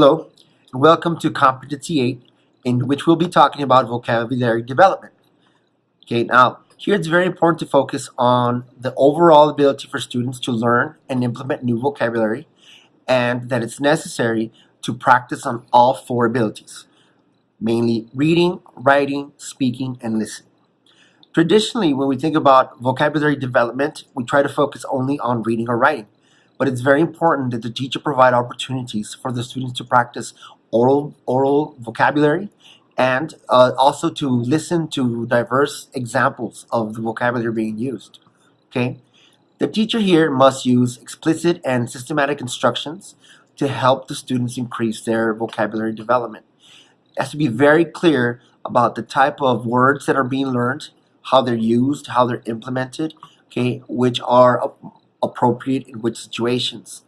Hello, and welcome to Competency 8, in which we'll be talking about vocabulary development. Okay, now here it's very important to focus on the overall ability for students to learn and implement new vocabulary, and that it's necessary to practice on all four abilities, mainly reading, writing, speaking, and listening. Traditionally, when we think about vocabulary development, we try to focus only on reading or writing. But it's very important that the teacher provide opportunities for the students to practice oral vocabulary and also to listen to diverse examples of the vocabulary being used. Okay, the teacher here must use explicit and systematic instructions to help the students increase their vocabulary development. It has to be very clear about the type of words that are being learned, how they're used, how they're implemented, okay, which are appropriate in which situations.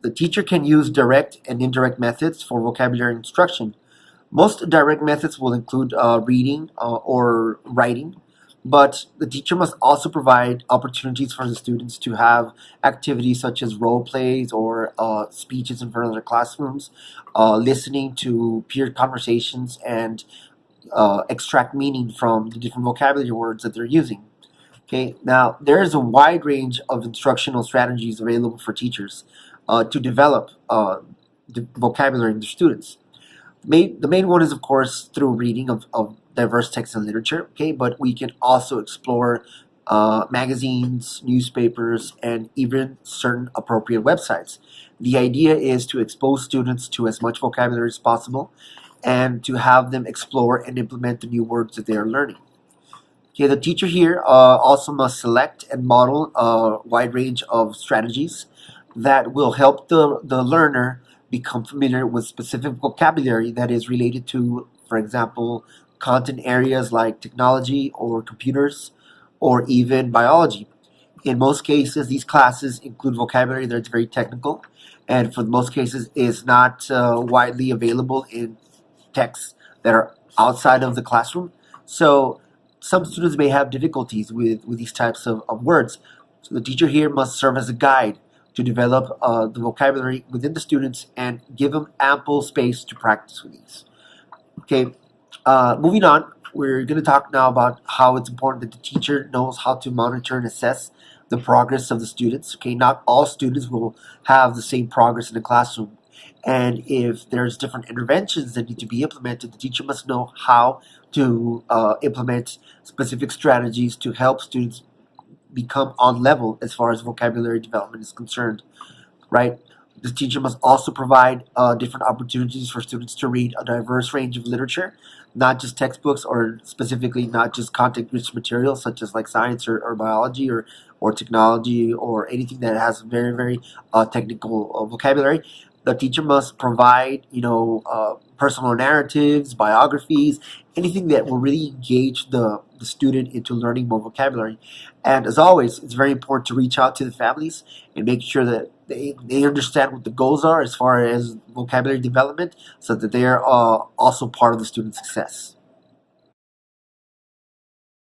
The teacher can use direct and indirect methods for vocabulary instruction. Most direct methods will include reading or writing, but the teacher must also provide opportunities for the students to have activities such as role plays or speeches in front of their classrooms, listening to peer conversations, and extract meaning from the different vocabulary words that they're using. Okay, now there is a wide range of instructional strategies available for teachers to develop the vocabulary in their students. The main one is, of course, through reading of diverse texts and literature, okay, but we can also explore magazines, newspapers, and even certain appropriate websites. The idea is to expose students to as much vocabulary as possible and to have them explore and implement the new words that they are learning. Okay, the teacher here also must select and model a wide range of strategies that will help the learner become familiar with specific vocabulary that is related to, for example, content areas like technology or computers or even biology. In most cases, these classes include vocabulary that's very technical and for most cases is not widely available in texts that are outside of the classroom. So some students may have difficulties with these types of words. So the teacher here must serve as a guide to develop the vocabulary within the students and give them ample space to practice with these. Okay, moving on, we're going to talk now about how it's important that the teacher knows how to monitor and assess the progress of the students. Okay, not all students will have the same progress in the classroom. And if there's different interventions that need to be implemented, the teacher must know how to implement specific strategies to help students become on level as far as vocabulary development is concerned, right? The teacher must also provide different opportunities for students to read a diverse range of literature, not just textbooks or specifically not just content-rich materials such as like science or biology or technology or anything that has very technical vocabulary. The teacher must provide, personal narratives, biographies, anything that will really engage the student into learning more vocabulary. And as always, it's very important to reach out to the families and make sure that they understand what the goals are as far as vocabulary development so that they are also part of the student's success.